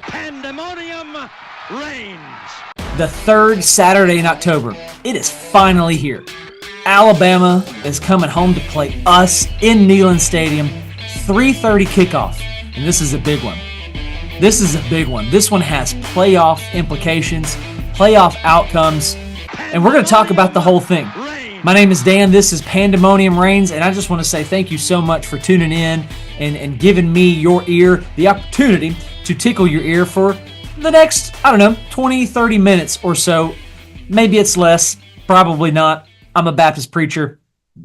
Pandemonium Reigns. The third Saturday in October. It is finally here. Alabama is coming home to play us in Neyland Stadium. 3:30 kickoff. And this is a big one. This is a big one. This one has playoff implications, playoff outcomes, and we're going to talk about the whole thing. My name is Dan. This is Pandemonium Reigns, and I just want to say thank you so much for tuning in and giving me your ear, the opportunity to tickle your ear for the next, 20, 30 minutes or so. Maybe it's less, probably not. I'm a Baptist preacher.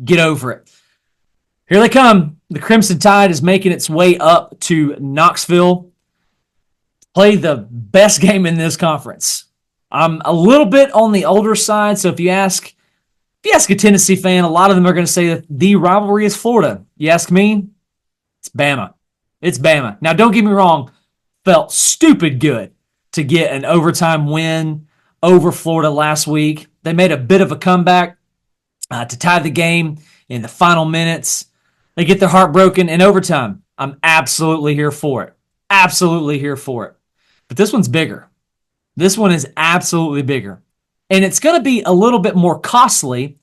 Get over it. Here they come. The Crimson Tide is making its way up to Knoxville. Play the best game in this conference. I'm a little bit on the older side, so if you ask a Tennessee fan, a lot of them are going to say that the rivalry is Florida. You ask me, it's Bama. It's Bama. Now, don't get me wrong. Felt stupid good to get an overtime win over Florida last week. They made a bit of a comeback to tie the game in the final minutes. They get their heart broken in overtime. I'm absolutely here for it. Absolutely here for it. But this one's bigger. This one is absolutely bigger. And it's going to be a little bit more costly,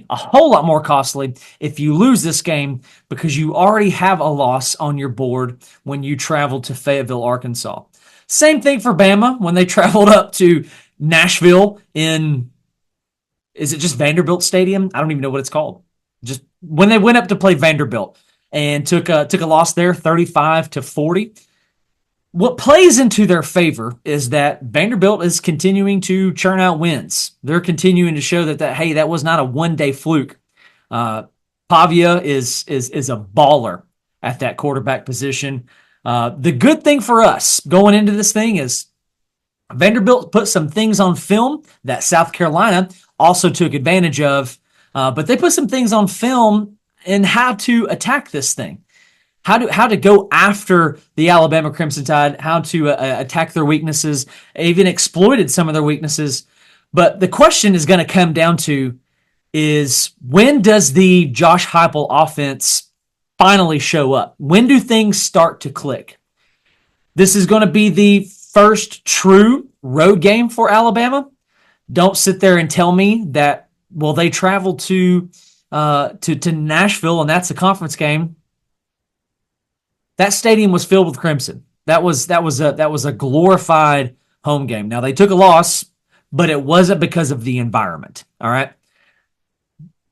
a whole lot more costly if you lose this game because you already have a loss on your board when you travel to Fayetteville, Arkansas. Same thing for Bama when they traveled up to Nashville is it just Vanderbilt Stadium? I don't even know what it's called. Just when they went up to play Vanderbilt and took a loss there, 35-40. What plays into their favor is that Vanderbilt is continuing to churn out wins. They're continuing to show that was not a one-day fluke. Pavia is a baller at that quarterback position. The good thing for us going into this thing is Vanderbilt put some things on film that South Carolina also took advantage of, but they put some things on film in how to attack this thing. How to go after the Alabama Crimson Tide, how to attack their weaknesses, even exploited some of their weaknesses. But the question is going to come down to is when does the Josh Huepel offense finally show up? When do things start to click? This is going to be the first true road game for Alabama. Don't sit there and tell me that, they traveled to Nashville and that's a conference game. That stadium was filled with Crimson. That was a glorified home game. Now they took a loss, but it wasn't because of the environment. All right.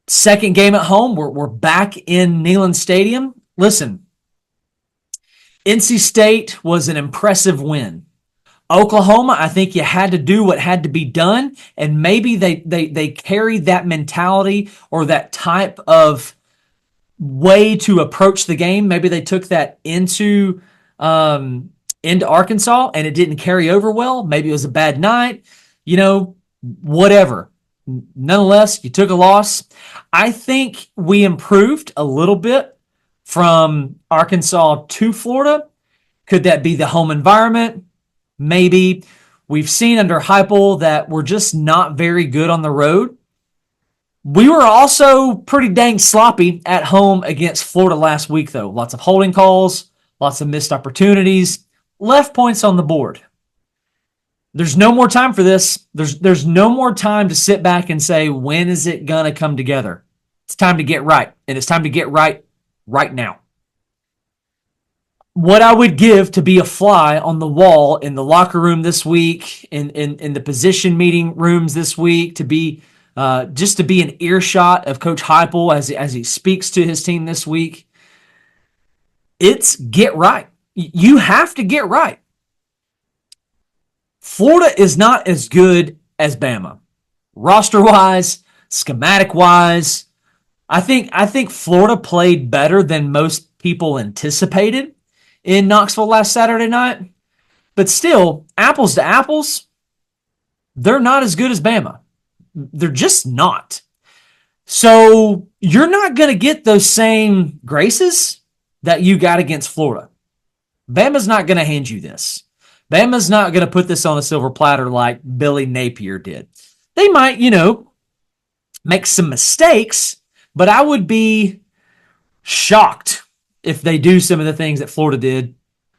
Second game at home. We're back in Neyland Stadium. Listen, NC State was an impressive win. Oklahoma, I think you had to do what had to be done, and maybe they carried that mentality or that type of way to approach the game. Maybe they took that into Arkansas and it didn't carry over well. Maybe it was a bad night, whatever. Nonetheless, you took a loss. I think we improved a little bit from Arkansas to Florida. Could that be the home environment? Maybe. We've seen under Huepel that we're just not very good on the road. We were also pretty dang sloppy at home against Florida last week, though. Lots of holding calls, lots of missed opportunities, left points on the board. There's no more time for this. There's no more time to sit back and say, when is it going to come together? It's time to get right, and it's time to get right now. What I would give to be a fly on the wall in the locker room this week, in the position meeting rooms this week, to be just to be an earshot of Coach Huepel as he speaks to his team this week. It's get right. You have to get right. Florida is not as good as Bama. Roster-wise, schematic-wise, I think Florida played better than most people anticipated in Knoxville last Saturday night. But still, apples to apples, they're not as good as Bama. They're just not. So you're not going to get those same graces that you got against Florida. Bama's not going to hand you this. Bama's not going to put this on a silver platter like Billy Napier did. They might, make some mistakes, but I would be shocked if they do some of the things that Florida did,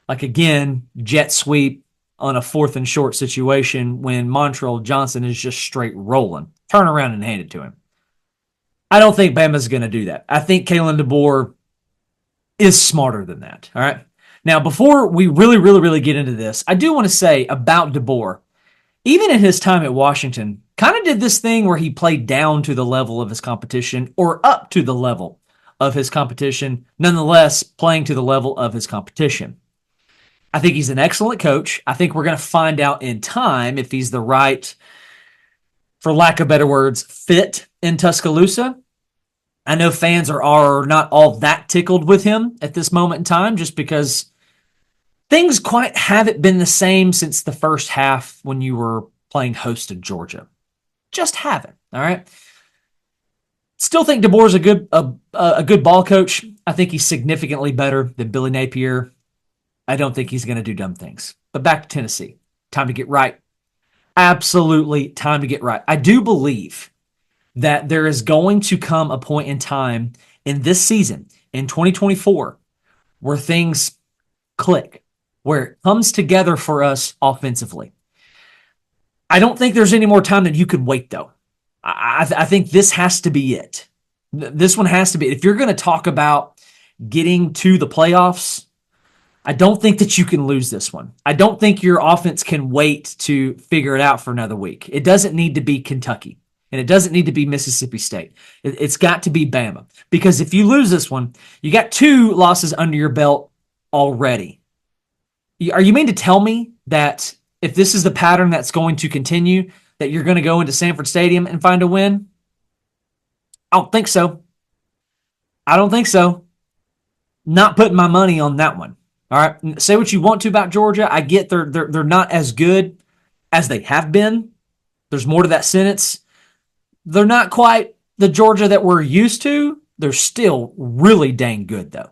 like again, jet sweep on a 4th and short situation when Montrell Johnson is just straight rolling, turn around and hand it to him. I don't think Bama's going to do that. I think Kalen DeBoer is smarter than that. All right. Now, before we really get into this, I do want to say about DeBoer, even in his time at Washington, kind of did this thing where he played down to the level of his competition or up to the level of his competition, nonetheless playing to the level of his competition. I think he's an excellent coach. I think we're going to find out in time if he's the right, for lack of better words, fit in Tuscaloosa. I know fans are not all that tickled with him at this moment in time just because things quite haven't been the same since the first half when you were playing host to Georgia. Just haven't, all right? Still think DeBoer's a good ball coach. I think he's significantly better than Billy Napier. I don't think he's going to do dumb things. But back to Tennessee. Time to get right. Absolutely time to get right. I do believe that there is going to come a point in time in this season, in 2024, where things click, where it comes together for us offensively. I don't think there's any more time that you could wait, though. I think this has to be it. This one has to be it. If you're going to talk about getting to the playoffs, I don't think that you can lose this one. I don't think your offense can wait to figure it out for another week. It doesn't need to be Kentucky, and it doesn't need to be Mississippi State. It's got to be Bama, because if you lose this one, you got 2 losses under your belt already. Are you mean to tell me that if this is the pattern that's going to continue, that you're going to go into Sanford Stadium and find a win? I don't think so. I don't think so. Not putting my money on that one. All right. Say what you want to about Georgia. I get they're not as good as they have been. There's more to that sentence. They're not quite the Georgia that we're used to. They're still really dang good, though.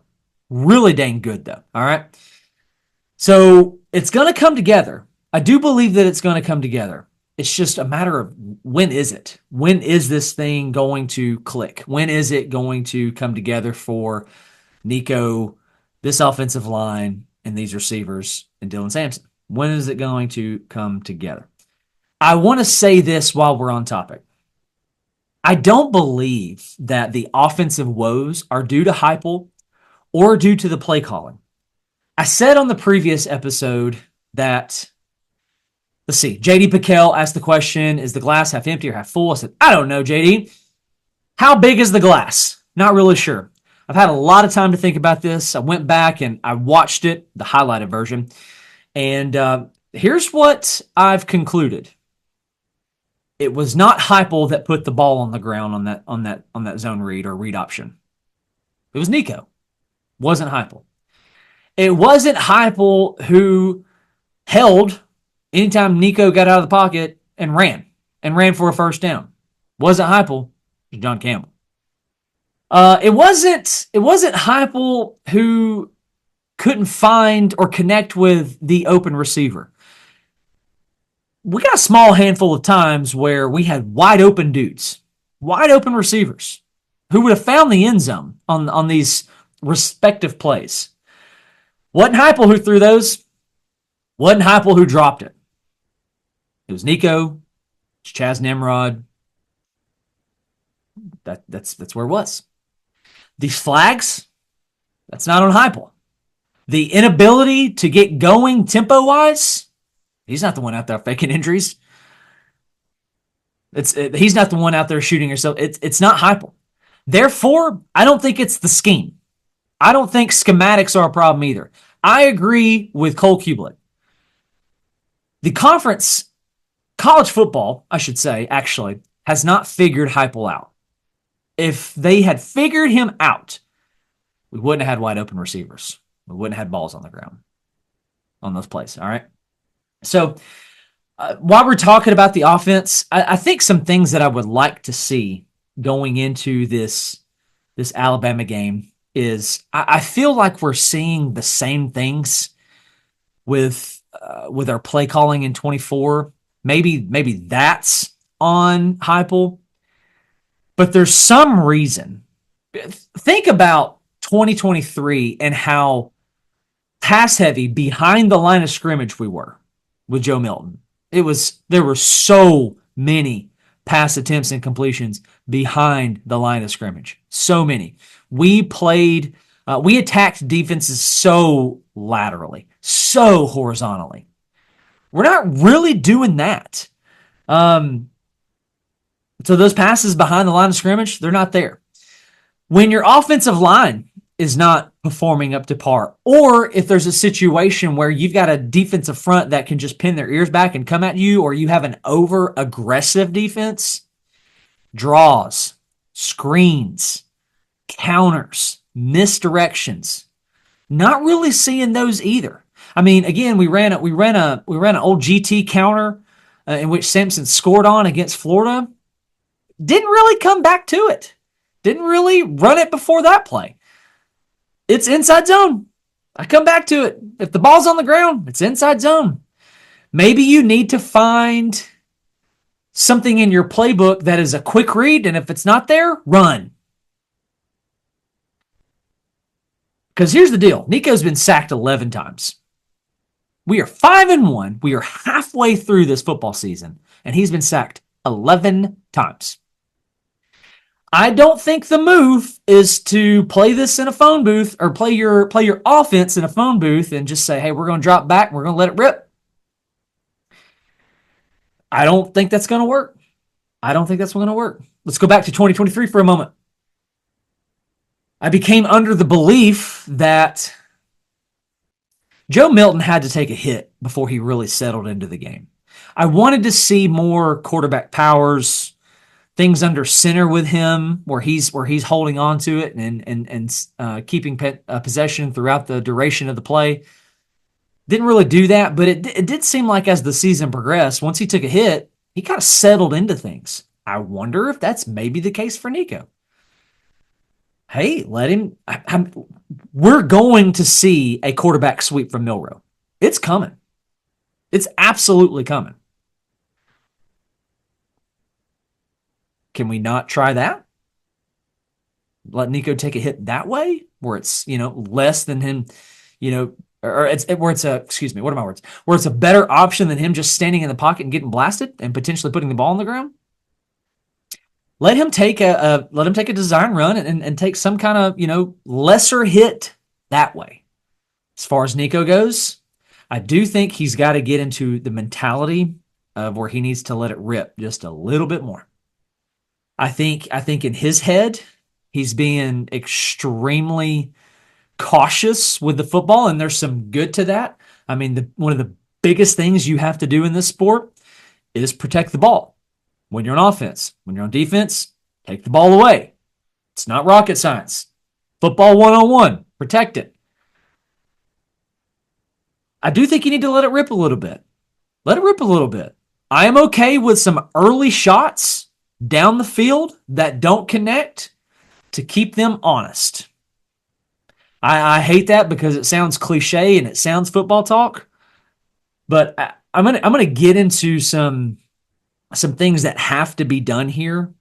Really dang good, though. All right. So it's going to come together. I do believe that it's going to come together. It's just a matter of when is it? When is this thing going to click? When is it going to come together for Nico, this offensive line, and these receivers, and Dylan Sampson? When is it going to come together? I want to say this while we're on topic. I don't believe that the offensive woes are due to Huepel or due to the play calling. I said on the previous episode that, let's see, JD Piquel asked the question, is the glass half empty or half full? I said, I don't know, JD. How big is the glass? Not really sure. I've had a lot of time to think about this. I went back and I watched it, the highlighted version. And here's what I've concluded. It was not Huepel that put the ball on the ground on that zone read or read option. It was Nico. It wasn't Huepel. It wasn't Huepel who held anytime Nico got out of the pocket and ran for a first down. It wasn't Huepel. It was John Campbell. It wasn't Huepel who couldn't find or connect with the open receiver. We got a small handful of times where we had wide open dudes, wide open receivers who would have found the end zone on these respective plays. Wasn't Huepel who threw those. Wasn't Huepel who dropped it. It was Nico. It's Chaz Nimrod. That's where it was. These flags, that's not on Huepel. The inability to get going tempo-wise, he's not the one out there faking injuries. He's not the one out there shooting himself. It's not Huepel. Therefore, I don't think it's the scheme. I don't think schematics are a problem either. I agree with Cole Kublik. The conference, college football, I should say, actually, has not figured Huepel out. If they had figured him out, we wouldn't have had wide open receivers. We wouldn't have had balls on the ground on those plays, all right? So while we're talking about the offense, I think some things that I would like to see going into this Alabama game is I feel like we're seeing the same things with our play calling in 24. Maybe that's on Huepel, but there's some reason. Think about 2023 and how pass heavy behind the line of scrimmage we were with Joe Milton. There were so many pass attempts and completions behind the line of scrimmage. So many. We attacked defenses so laterally, so horizontally. We're not really doing that. So those passes behind the line of scrimmage, they're not there. When your offensive line is not performing up to par, or if there's a situation where you've got a defensive front that can just pin their ears back and come at you, or you have an over-aggressive defense, draws, screens, counters, misdirections, not really seeing those either. I mean, again, we ran an old GT counter in which Sampson scored on against Florida. Didn't really come back to it. Didn't really run it before that play. It's inside zone. I come back to it. If the ball's on the ground, it's inside zone. Maybe you need to find something in your playbook that is a quick read, and if it's not there, run. Because here's the deal. Nico's been sacked 11 times. We are 5-1. We are halfway through this football season, and he's been sacked 11 times. I don't think the move is to play this in a phone booth or play your offense in a phone booth and just say, hey, we're going to drop back and we're going to let it rip. I don't think that's going to work. Let's go back to 2023 for a moment. I became under the belief that Joe Milton had to take a hit before he really settled into the game. I wanted to see more quarterback powers, things under center with him where he's holding on to it and keeping possession throughout the duration of the play. Didn't really do that, but it did seem like as the season progressed, once he took a hit, he kind of settled into things. I wonder if that's maybe the case for Nico. Hey, let him. We're going to see a quarterback sweep from Milroe. It's coming. It's absolutely coming. Can we not try that? Let Nico take a hit that way, where it's less than him, where it's a better option than him just standing in the pocket and getting blasted and potentially putting the ball on the ground. Let him take a design run and take some kind of lesser hit that way. As far as Nico goes, I do think he's got to get into the mentality of where he needs to let it rip just a little bit more. I think in his head, he's being extremely cautious with the football, and there's some good to that. I mean, one of the biggest things you have to do in this sport is protect the ball. When you're on offense, when you're on defense, take the ball away. It's not rocket science. Football 101, protect it. I do think you need to let it rip a little bit. I am okay with some early shots down the field that don't connect to keep them honest. I hate that because it sounds cliche and it sounds football talk, but I'm gonna get into some things that have to be done here,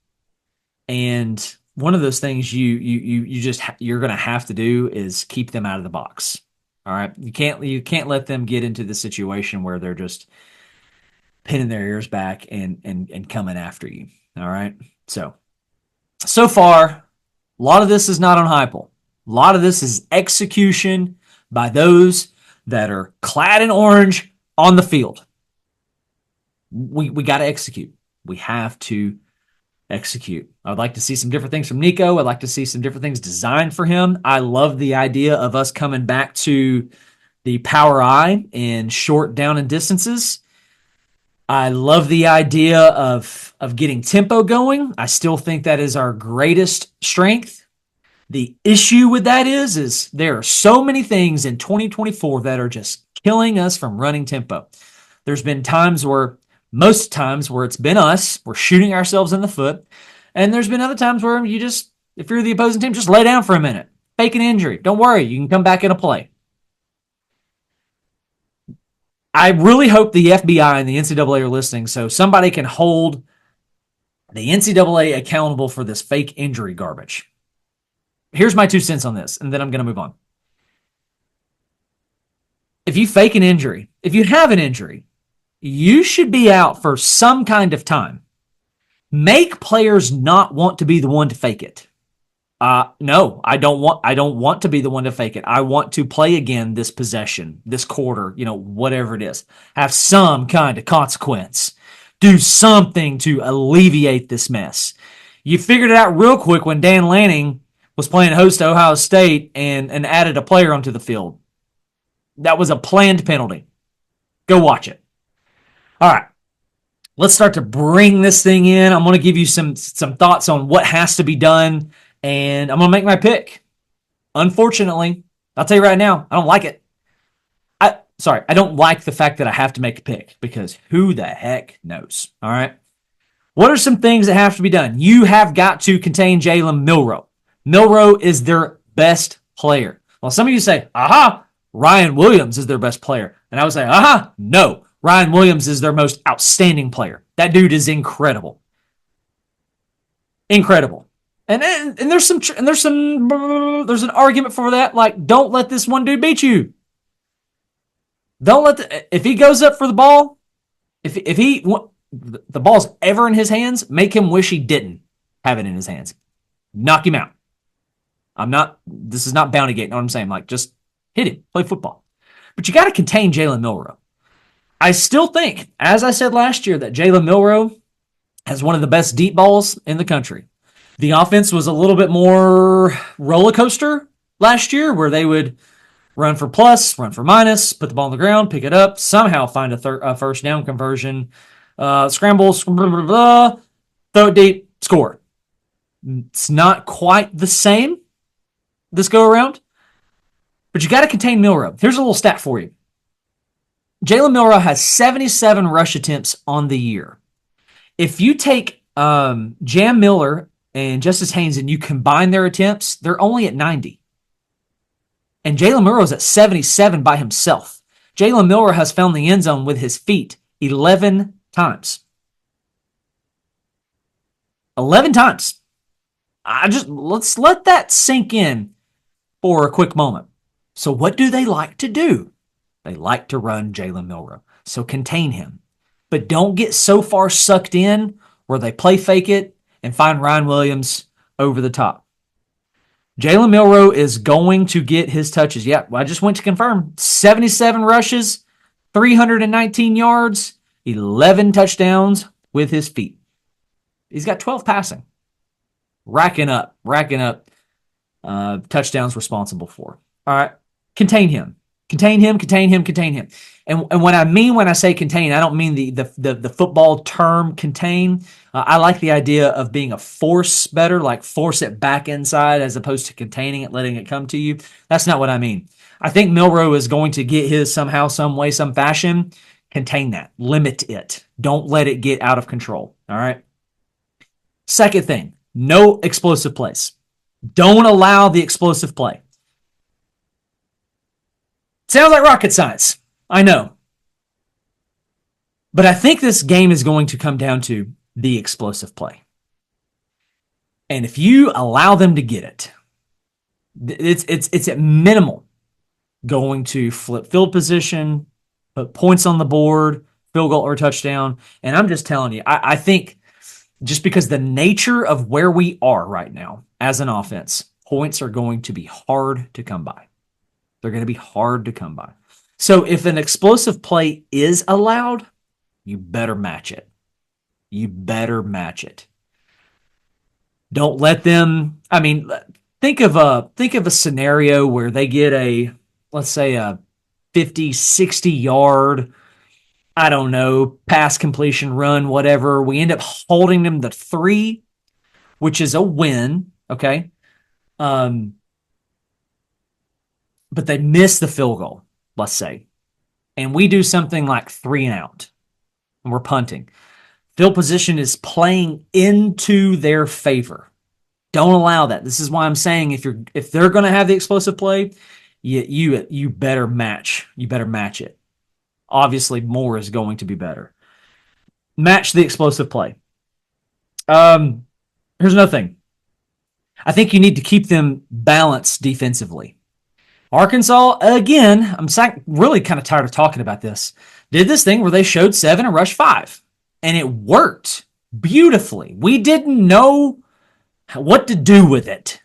and one of those things you're gonna have to do is keep them out of the box. All right, you can't let them get into the situation where they're just pinning their ears back and coming after you. All right. So far, a lot of this is not on Huepel. A lot of this is execution by those that are clad in orange on the field. We got to execute. We have to execute. I'd like to see some different things from Nico. I'd like to see some different things designed for him. I love the idea of us coming back to the power eye in short down and distances. I love the idea of getting tempo going. I still think that is our greatest strength. The issue with that is there are so many things in 2024 that are just killing us from running tempo. There's been most times where it's been us, we're shooting ourselves in the foot. And there's been other times where if you're the opposing team, just lay down for a minute. Fake an injury. Don't worry, you can come back in a play. I really hope the FBI and the NCAA are listening so somebody can hold the NCAA accountable for this fake injury garbage. Here's my 2 cents on this, and then I'm going to move on. If you fake an injury, if you have an injury, you should be out for some kind of time. Make players not want to be the one to fake it. No, I don't want to be the one to fake it. I want to play again this possession, this quarter, whatever it is. Have some kind of consequence. Do something to alleviate this mess. You figured it out real quick when Dan Lanning was playing host to Ohio State and added a player onto the field. That was a planned penalty. Go watch it. All right. Let's start to bring this thing in. I'm going to give you some thoughts on what has to be done, and I'm going to make my pick. Unfortunately, I'll tell you right now, I don't like it. I don't like the fact that I have to make a pick because who the heck knows? All right. What are some things that have to be done? You have got to contain Jalen Milroe. Milroe is their best player. Well, some of you say, aha, Ryan Williams is their best player. And I would say, aha, no. Ryan Williams is their most outstanding player. That dude is incredible. Incredible. And there's an argument for that. Like, don't let this one dude beat you. If he goes up for the ball, if the ball's ever in his hands, make him wish he didn't have it in his hands. Knock him out. This is not Bountygate, you know what I'm saying? Like, just hit him, play football. But you got to contain Jalen Milroe. I still think, as I said last year, that Jalen Milroe has one of the best deep balls in the country. The offense was a little bit more roller coaster last year, where they would run for plus, run for minus, put the ball on the ground, pick it up, somehow find a first down conversion, scramble, throw it deep, score. It's not quite the same this go around, but you got to contain Milroe. Here's a little stat for you. Jalen Milroe has 77 rush attempts on the year. If you take Jam Miller and Justice Haynes and you combine their attempts, they're only at 90. And Jalen Milroe is at 77 by himself. Jalen Milroe has found the end zone with his feet 11 times. 11 times. Let's let that sink in for a quick moment. So what do they like to do? They like to run Jalen Milroe. So contain him. But don't get so far sucked in where they play fake it and find Ryan Williams over the top. Jalen Milroe is going to get his touches. Yeah, I just went to confirm. 77 rushes, 319 yards, 11 touchdowns with his feet. He's got 12 passing. Racking up touchdowns responsible for. All right, contain him. Contain him. And when I say contain, I don't mean the football term contain. I like the idea of being a force better, like force it back inside as opposed to containing it, letting it come to you. That's not what I mean. I think Milroe is going to get his somehow, some way, some fashion. Contain that. Limit it. Don't let it get out of control. All right? Second thing, no explosive plays. Don't allow the explosive play. Sounds like rocket science. I know. But I think this game is going to come down to the explosive play. And if you allow them to get it, it's at minimal going to flip field position, put points on the board, field goal or touchdown. And I'm just telling you, I think just because the nature of where we are right now as an offense, points are going to be hard to come by. They're going to be hard to come by. So if an explosive play is allowed, you better match it. You better match it. Don't let them, think of a scenario where they get let's say a 50, 60 yard, pass completion run, whatever. We end up holding them to 3, which is a win, okay? But they miss the field goal, let's say. And we do something like 3 and out. And we're punting. Field position is playing into their favor. Don't allow that. This is why I'm saying if they're going to have the explosive play, you better match. You better match it. Obviously, more is going to be better. Match the explosive play. Here's another thing. I think you need to keep them balanced defensively. Arkansas, again, I'm really kind of tired of talking about this, did this thing where they showed 7 and rushed 5. And it worked beautifully. We didn't know what to do with it.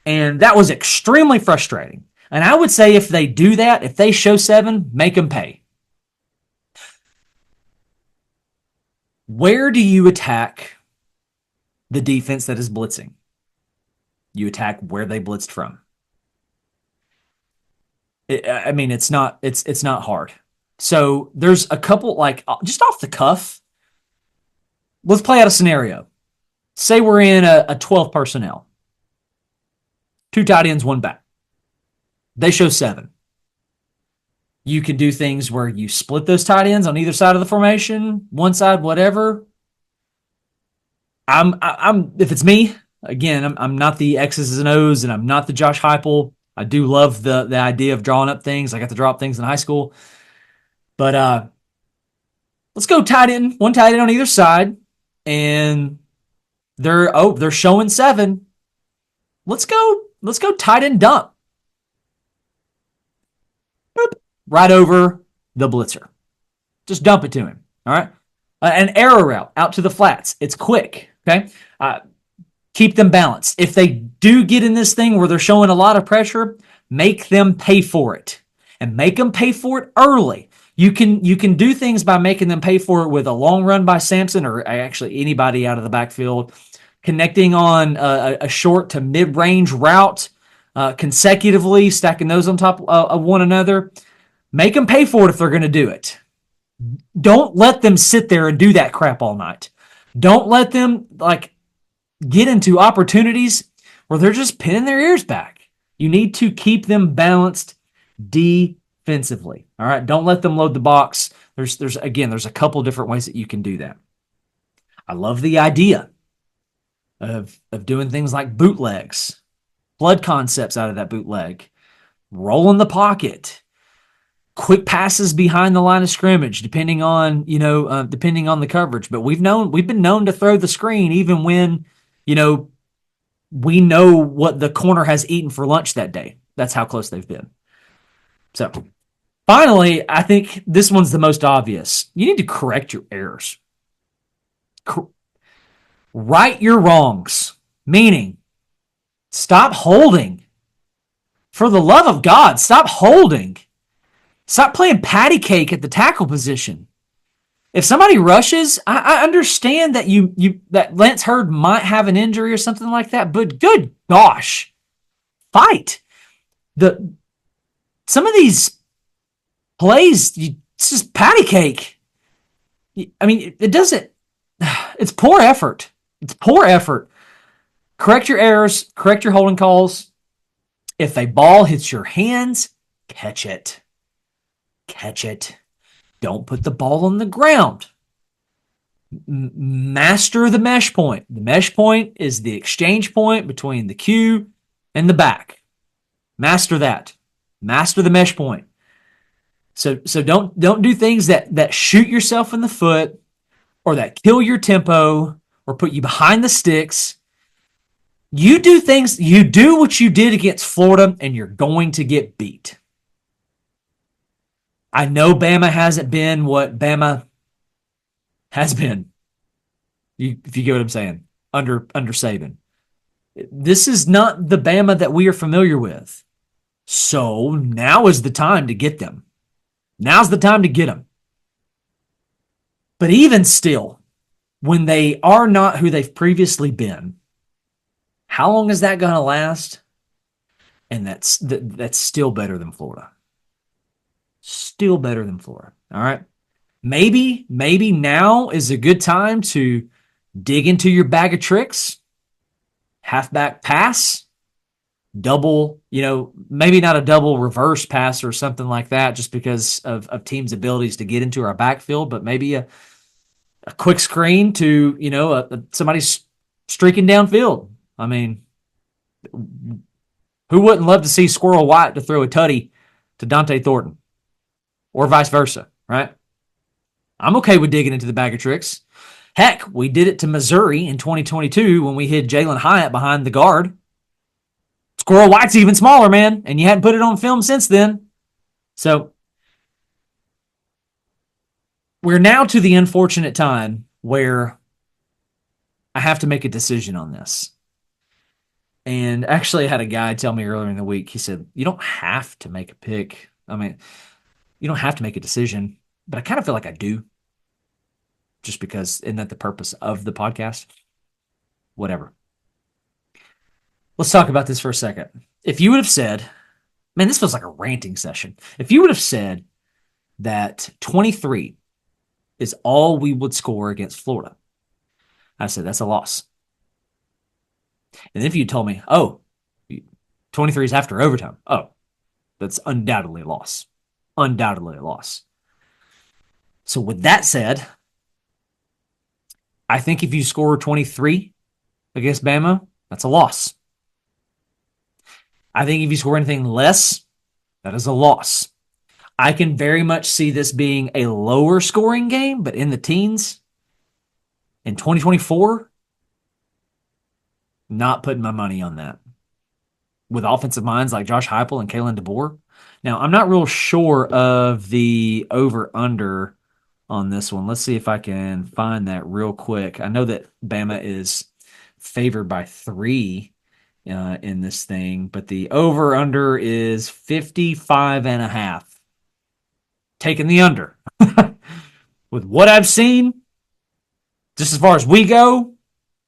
And that was extremely frustrating. And I would say if they do that, if they show 7, make them pay. Where do you attack the defense that is blitzing? You attack where they blitzed from. It's not hard. So there's a couple, like, just off the cuff. Let's play out a scenario. Say we're in a 12 personnel. 2 tight ends, 1 back. They show 7. You can do things where you split those tight ends on either side of the formation, one side, whatever. If it's me, again, I'm not the X's and O's, and I'm not the Josh Huepel. I do love the idea of drawing up things. I got to draw up things in high school. But let's go tight end, 1 tight end on either side, and they're showing 7. Let's go tight end dump. Boop, right over the blitzer. Just dump it to him. All right. An arrow route out to the flats. It's quick. Okay. Keep them balanced. If they do get in this thing where they're showing a lot of pressure, make them pay for it, and make them pay for it early. You can do things by making them pay for it with a long run by Sampson, or actually anybody out of the backfield, connecting on a short to mid-range route consecutively, stacking those on top of one another. Make them pay for it if they're going to do it. Don't let them sit there and do that crap all night. Don't let them get into opportunities where they're just pinning their ears back. You need to keep them balanced defensively. All right. Don't let them load the box. There's a couple different ways that you can do that. I love the idea of doing things like bootlegs, flood concepts out of that bootleg, roll in the pocket, quick passes behind the line of scrimmage, depending on the coverage. But we've been known to throw the screen even when, we know what the corner has eaten for lunch that day. That's how close they've been. So finally, I think this one's the most obvious. You need to correct your errors. Right your wrongs, meaning stop holding. For the love of God, stop holding. Stop playing patty cake at the tackle position. If somebody rushes, I understand that that Lance Hurd might have an injury or something like that, but good gosh, fight. Some of these plays, it's just patty cake. It doesn't. It's poor effort. It's poor effort. Correct your errors. Correct your holding calls. If a ball hits your hands, catch it. Catch it. Don't put the ball on the ground. Master the mesh point. The mesh point is the exchange point between the Q and the back. Master that. Master the mesh point. So don't do things that shoot yourself in the foot, or that kill your tempo, or put you behind the sticks. You do what you did against Florida, and you're going to get beat. I know Bama hasn't been what Bama has been. If you get what I'm saying, under Saban. This is not the Bama that we are familiar with. So now is the time to get them. Now's the time to get them. But even still, when they are not who they've previously been, how long is that going to last? And that's still better than Florida. Still better than Florida. All right. Maybe now is a good time to dig into your bag of tricks. Halfback pass, double, maybe not a double reverse pass or something like that, just because of teams' abilities to get into our backfield, but maybe a quick screen to, somebody's streaking downfield. Who wouldn't love to see Squirrel White to throw a tutty to Dante Thornton? Or vice versa, right? I'm okay with digging into the bag of tricks. Heck, we did it to Missouri in 2022 when we hid Jalen Hyatt behind the guard. Squirrel White's even smaller, man, and you hadn't put it on film since then. So we're now to the unfortunate time where I have to make a decision on this. And actually, I had a guy tell me earlier in the week, he said, you don't have to make a pick. I mean, you don't have to make a decision, but I kind of feel like I do. Just because, isn't that the purpose of the podcast? Whatever. Let's talk about this for a second. If you would have said, man, this feels like a ranting session. If you would have said that 23 is all we would score against Florida, I said that's a loss. And if you told me, 23 is after overtime, that's undoubtedly a loss. Undoubtedly a loss. So with that said, I think if you score 23 against Bama, that's a loss. I think if you score anything less, that is a loss. I can very much see this being a lower scoring game, but in the teens in 2024, not putting my money on that. With offensive minds like Josh Huepel and Kalen DeBoer. Now, I'm not real sure of the over-under on this one. Let's see if I can find that real quick. I know that Bama is favored by 3 in this thing, but the over-under is 55.5. Taking the under. With what I've seen, just as far as we go,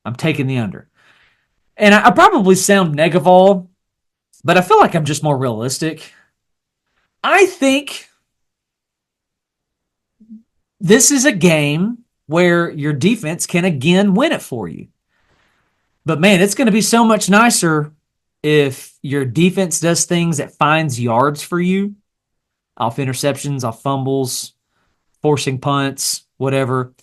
I'm taking the under. And I probably sound negative, but I feel like I'm just more realistic. I think this is a game where your defense can again win it for you. But man, it's going to be so much nicer if your defense does things that finds yards for you, off interceptions, off fumbles, forcing punts, whatever.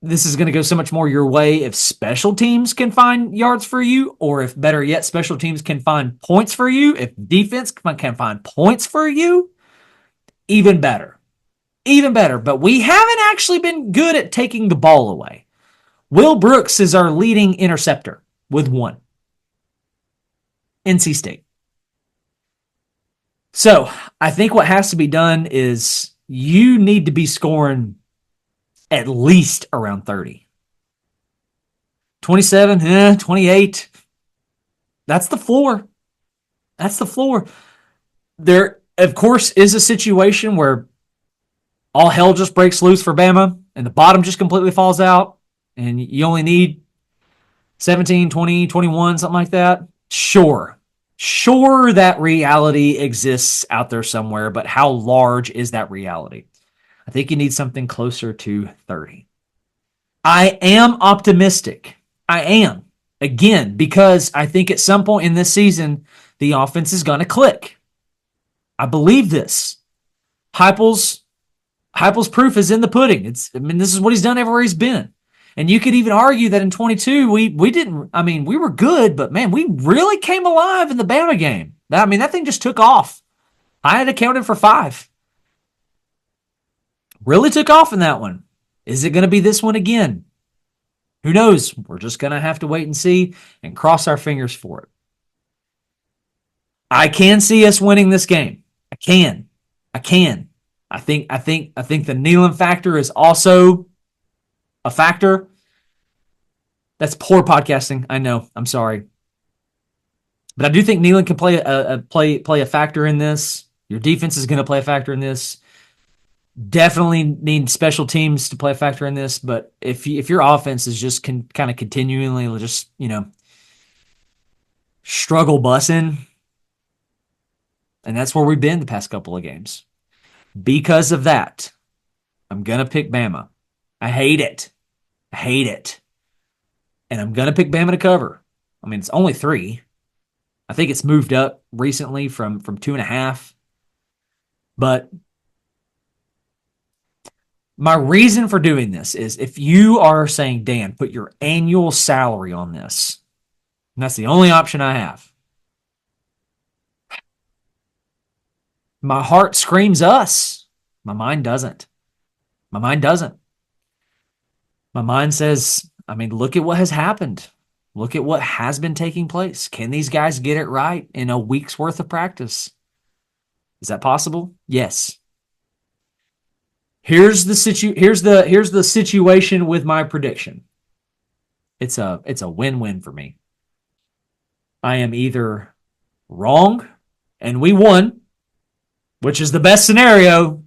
This is going to go so much more your way if special teams can find yards for you, or if better yet, special teams can find points for you. If defense can find points for you, even better. Even better. But we haven't actually been good at taking the ball away. Will Brooks is our leading interceptor with 1. NC State. So I think what has to be done is you need to be scoring at least around 30. 27, 28. That's the floor. That's the floor. There, of course, is a situation where all hell just breaks loose for Bama and the bottom just completely falls out and you only need 17, 20, 21, something like that. Sure, that reality exists out there somewhere, but how large is that reality? I think you need something closer to 30. I am optimistic. I am. Again, because I think at some point in this season, the offense is going to click. I believe this. Heupel's proof is in the pudding. This is what he's done everywhere he's been. And you could even argue that in 22, we were good, but man, we really came alive in the Bama game. That thing just took off. I had accounted for 5. Really took off in that one. Is it going to be this one again? Who knows? We're just going to have to wait and see and cross our fingers for it. I can see us winning this game. I can. I think the Neyland factor is also a factor. That's poor podcasting. I know. I'm sorry. But I do think Neyland can play a factor in this. Your defense is going to play a factor in this. Definitely need special teams to play a factor in this. But if your offense is just kind of continually just, struggle bussing, and that's where we've been the past couple of games. Because of that, I'm going to pick Bama. I hate it. And I'm going to pick Bama to cover. It's only 3. I think it's moved up recently from 2.5. But my reason for doing this is if you are saying, Dan, put your annual salary on this, and that's the only option I have, my heart screams us. My mind doesn't. My mind says, look at what has happened. Look at what has been taking place. Can these guys get it right in a week's worth of practice? Is that possible? Yes. Here's the situation with my prediction. It's a win-win for me. I am either wrong and we won, which is the best scenario.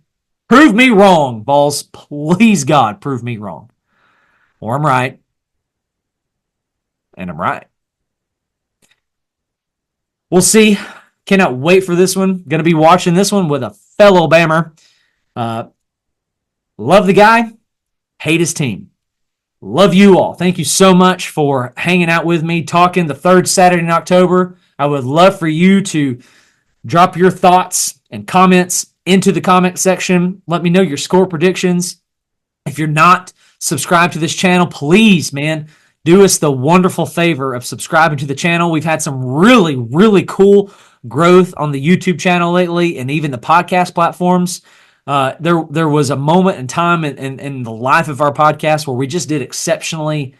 Prove me wrong, Balls. Please, God, prove me wrong. Or I'm right. And I'm right. We'll see. Cannot wait for this one. Going to be watching this one with a fellow Bammer. Love the guy. Hate his team. Love you all. Thank you so much for hanging out with me, talking the third Saturday in October. I would love for you to drop your thoughts and comments into the comment section. Let me know your score predictions. If you're not subscribed to this channel, please, man, do us the wonderful favor of subscribing to the channel. We've had some really, really cool growth on the YouTube channel lately and even the podcast platforms. There was a moment in time in the life of our podcast where we just did exceptionally,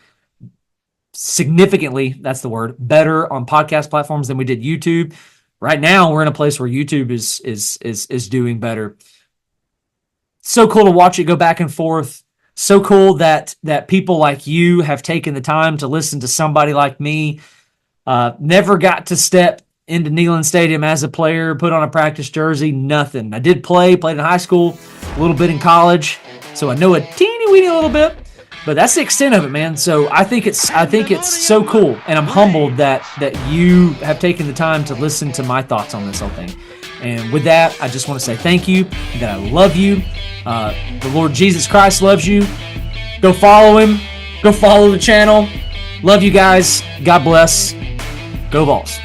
significantly, that's the word, better on podcast platforms than we did YouTube. Right now, we're in a place where YouTube is doing better. So cool to watch it go back and forth. So cool that people like you have taken the time to listen to somebody like me. Never got to step into Neyland Stadium as a player, put on a practice jersey, nothing. I did played in high school, a little bit in college, so I know a teeny weeny little bit, but that's the extent of it, man. So I think it's so cool, and I'm humbled that you have taken the time to listen to my thoughts on this whole thing. And with that, I just want to say thank you, that I love you. The Lord Jesus Christ loves you. Go follow him. Go follow the channel. Love you guys. God bless. Go Vols.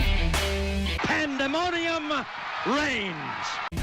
Pandemonium Reigns.